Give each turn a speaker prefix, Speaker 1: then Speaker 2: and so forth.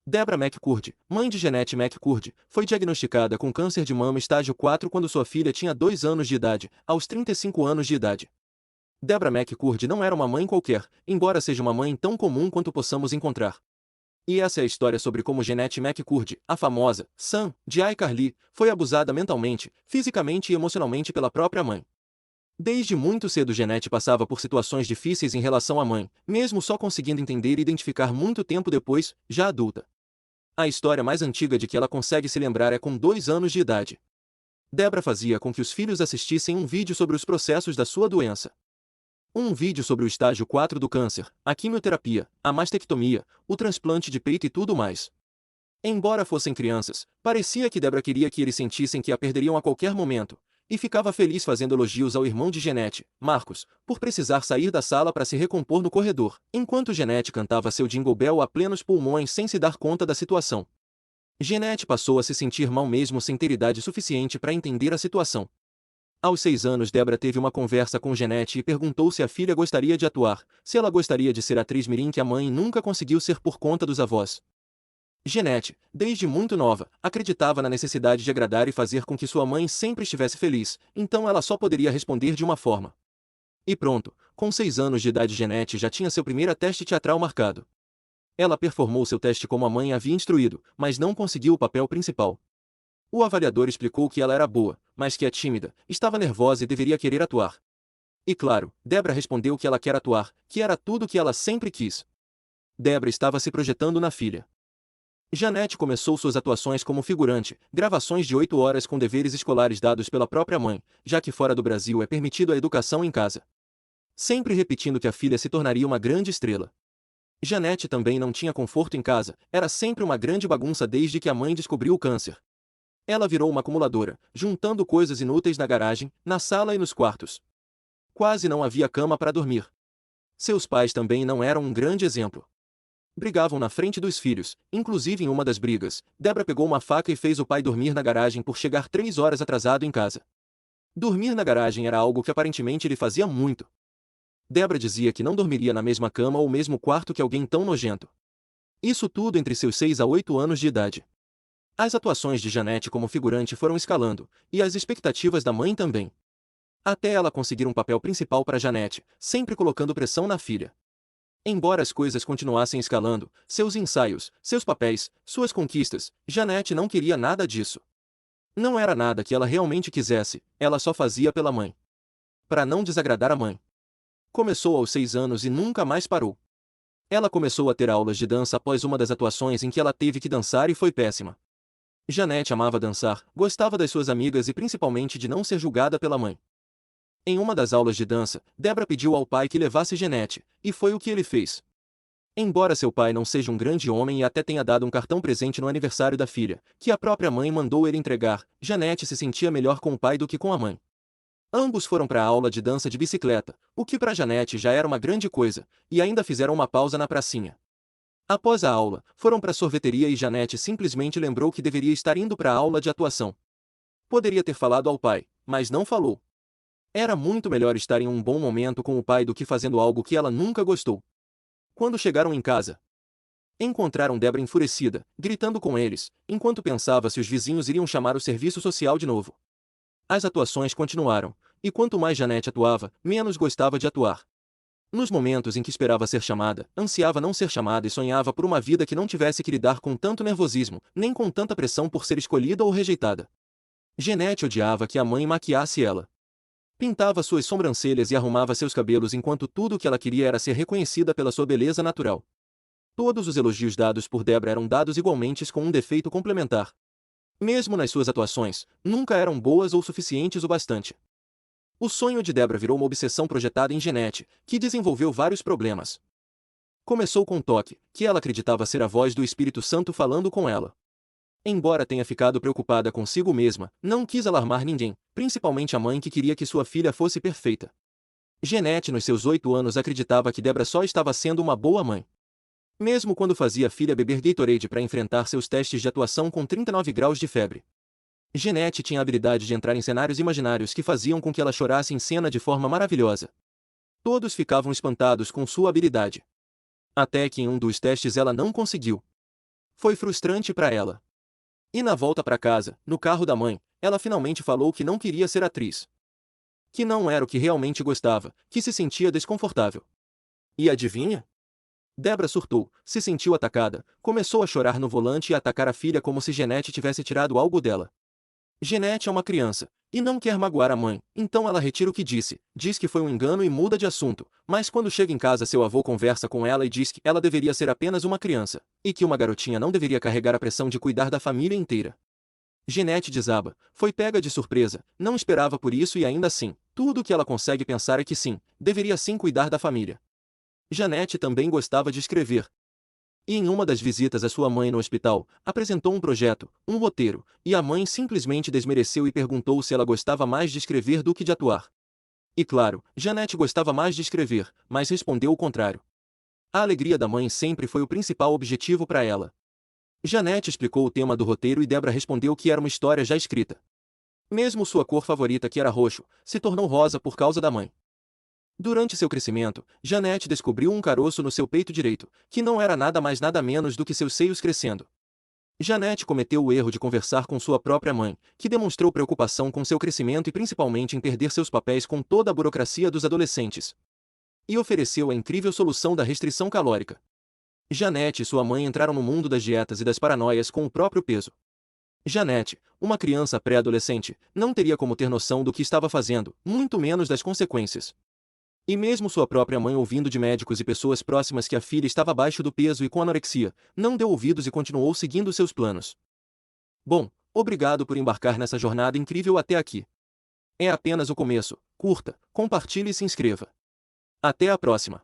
Speaker 1: Deborah McCurdy, mãe de Jeanette McCurdy, foi diagnosticada com câncer de mama estágio 4 quando sua filha tinha 2 anos de idade, aos 35 anos de idade. Deborah McCurdy não era uma mãe qualquer, embora seja uma mãe tão comum quanto possamos encontrar. E essa é a história sobre como Jeanette McCurdy, a famosa Sam, de iCarly, foi abusada mentalmente, fisicamente e emocionalmente pela própria mãe. Desde muito cedo Jeanette passava por situações difíceis em relação à mãe, mesmo só conseguindo entender e identificar muito tempo depois, já adulta. A história mais antiga de que ela consegue se lembrar é com 2 anos de idade. Deborah fazia com que os filhos assistissem um vídeo sobre os processos da sua doença. Um vídeo sobre o estágio 4 do câncer, a quimioterapia, a mastectomia, o transplante de peito e tudo mais. Embora fossem crianças, parecia que Deborah queria que eles sentissem que a perderiam a qualquer momento, e ficava feliz fazendo elogios ao irmão de Jeanette, Marcos, por precisar sair da sala para se recompor no corredor, enquanto Jeanette cantava seu Jingle Bell a plenos pulmões sem se dar conta da situação. Jeanette passou a se sentir mal mesmo sem ter idade suficiente para entender a situação. Aos 6 anos Deborah teve uma conversa com Jeanette e perguntou se a filha gostaria de atuar, se ela gostaria de ser atriz mirim que a mãe nunca conseguiu ser por conta dos avós. Jeanette, desde muito nova, acreditava na necessidade de agradar e fazer com que sua mãe sempre estivesse feliz, então ela só poderia responder de uma forma. E pronto, com 6 anos de idade Jeanette já tinha seu primeiro teste teatral marcado. Ela performou seu teste como a mãe havia instruído, mas não conseguiu o papel principal. O avaliador explicou que ela era boa, mas que é tímida, estava nervosa e deveria querer atuar. E claro, Deborah respondeu que ela quer atuar, que era tudo o que ela sempre quis. Deborah estava se projetando na filha. Jeanette começou suas atuações como figurante, gravações de 8 horas com deveres escolares dados pela própria mãe, já que fora do Brasil é permitido a educação em casa. Sempre repetindo que a filha se tornaria uma grande estrela. Jeanette também não tinha conforto em casa, era sempre uma grande bagunça desde que a mãe descobriu o câncer. Ela virou uma acumuladora, juntando coisas inúteis na garagem, na sala e nos quartos. Quase não havia cama para dormir. Seus pais também não eram um grande exemplo. Brigavam na frente dos filhos, inclusive em uma das brigas, Deborah pegou uma faca e fez o pai dormir na garagem por chegar 3 horas atrasado em casa. Dormir na garagem era algo que aparentemente lhe fazia muito. Deborah dizia que não dormiria na mesma cama ou mesmo quarto que alguém tão nojento. Isso tudo entre seus 6 a 8 anos de idade. As atuações de Jeanette como figurante foram escalando, e as expectativas da mãe também. Até ela conseguir um papel principal para Jeanette, sempre colocando pressão na filha. Embora as coisas continuassem escalando, seus ensaios, seus papéis, suas conquistas, Jeanette não queria nada disso. Não era nada que ela realmente quisesse, ela só fazia pela mãe. Para não desagradar a mãe. Começou aos 6 anos e nunca mais parou. Ela começou a ter aulas de dança após uma das atuações em que ela teve que dançar e foi péssima. Jeanette amava dançar, gostava das suas amigas e principalmente de não ser julgada pela mãe. Em uma das aulas de dança, Deborah pediu ao pai que levasse Jeanette, e foi o que ele fez. Embora seu pai não seja um grande homem e até tenha dado um cartão presente no aniversário da filha, que a própria mãe mandou ele entregar, Jeanette se sentia melhor com o pai do que com a mãe. Ambos foram para a aula de dança de bicicleta, o que para Jeanette já era uma grande coisa, e ainda fizeram uma pausa na pracinha. Após a aula, foram para a sorveteria e Jeanette simplesmente lembrou que deveria estar indo para a aula de atuação. Poderia ter falado ao pai, mas não falou. Era muito melhor estar em um bom momento com o pai do que fazendo algo que ela nunca gostou. Quando chegaram em casa, encontraram Deborah enfurecida, gritando com eles, enquanto pensava se os vizinhos iriam chamar o serviço social de novo. As atuações continuaram, e quanto mais Jeanette atuava, menos gostava de atuar. Nos momentos em que esperava ser chamada, ansiava não ser chamada e sonhava por uma vida que não tivesse que lidar com tanto nervosismo, nem com tanta pressão por ser escolhida ou rejeitada. Jeanette odiava que a mãe maquiasse ela. Pintava suas sobrancelhas e arrumava seus cabelos enquanto tudo o que ela queria era ser reconhecida pela sua beleza natural. Todos os elogios dados por Deborah eram dados igualmente com um defeito complementar. Mesmo nas suas atuações, nunca eram boas ou suficientes o bastante. O sonho de Deborah virou uma obsessão projetada em Jeanette, que desenvolveu vários problemas. Começou com toque, que ela acreditava ser a voz do Espírito Santo falando com ela. Embora tenha ficado preocupada consigo mesma, não quis alarmar ninguém, principalmente a mãe que queria que sua filha fosse perfeita. Jeanette nos seus 8 anos acreditava que Deborah só estava sendo uma boa mãe. Mesmo quando fazia a filha beber Gatorade para enfrentar seus testes de atuação com 39 graus de febre. Jeanette tinha a habilidade de entrar em cenários imaginários que faziam com que ela chorasse em cena de forma maravilhosa. Todos ficavam espantados com sua habilidade. Até que em um dos testes ela não conseguiu. Foi frustrante para ela. E na volta para casa, no carro da mãe, ela finalmente falou que não queria ser atriz. Que não era o que realmente gostava, que se sentia desconfortável. E adivinha? Debra surtou, se sentiu atacada, começou a chorar no volante e a atacar a filha como se Jeanette tivesse tirado algo dela. Jeanette é uma criança, e não quer magoar a mãe, então ela retira o que disse, diz que foi um engano e muda de assunto, mas quando chega em casa seu avô conversa com ela e diz que ela deveria ser apenas uma criança, e que uma garotinha não deveria carregar a pressão de cuidar da família inteira. Jeanette desaba, foi pega de surpresa, não esperava por isso e ainda assim, tudo o que ela consegue pensar é que sim, deveria sim cuidar da família. Jeanette também gostava de escrever. E em uma das visitas à sua mãe no hospital, apresentou um projeto, um roteiro, e a mãe simplesmente desmereceu e perguntou se ela gostava mais de escrever do que de atuar. E claro, Jeanette gostava mais de escrever, mas respondeu o contrário. A alegria da mãe sempre foi o principal objetivo para ela. Jeanette explicou o tema do roteiro e Debra respondeu que era uma história já escrita. Mesmo sua cor favorita, que era roxo, se tornou rosa por causa da mãe. Durante seu crescimento, Jeanette descobriu um caroço no seu peito direito, que não era nada mais nada menos do que seus seios crescendo. Jeanette cometeu o erro de conversar com sua própria mãe, que demonstrou preocupação com seu crescimento e principalmente em perder seus papéis com toda a burocracia dos adolescentes. E ofereceu a incrível solução da restrição calórica. Jeanette e sua mãe entraram no mundo das dietas e das paranoias com o próprio peso. Jeanette, uma criança pré-adolescente, não teria como ter noção do que estava fazendo, muito menos das consequências. E mesmo sua própria mãe, ouvindo de médicos e pessoas próximas que a filha estava abaixo do peso e com anorexia, não deu ouvidos e continuou seguindo seus planos. Bom, obrigado por embarcar nessa jornada incrível até aqui. É apenas o começo. Curta, compartilhe e se inscreva. Até a próxima.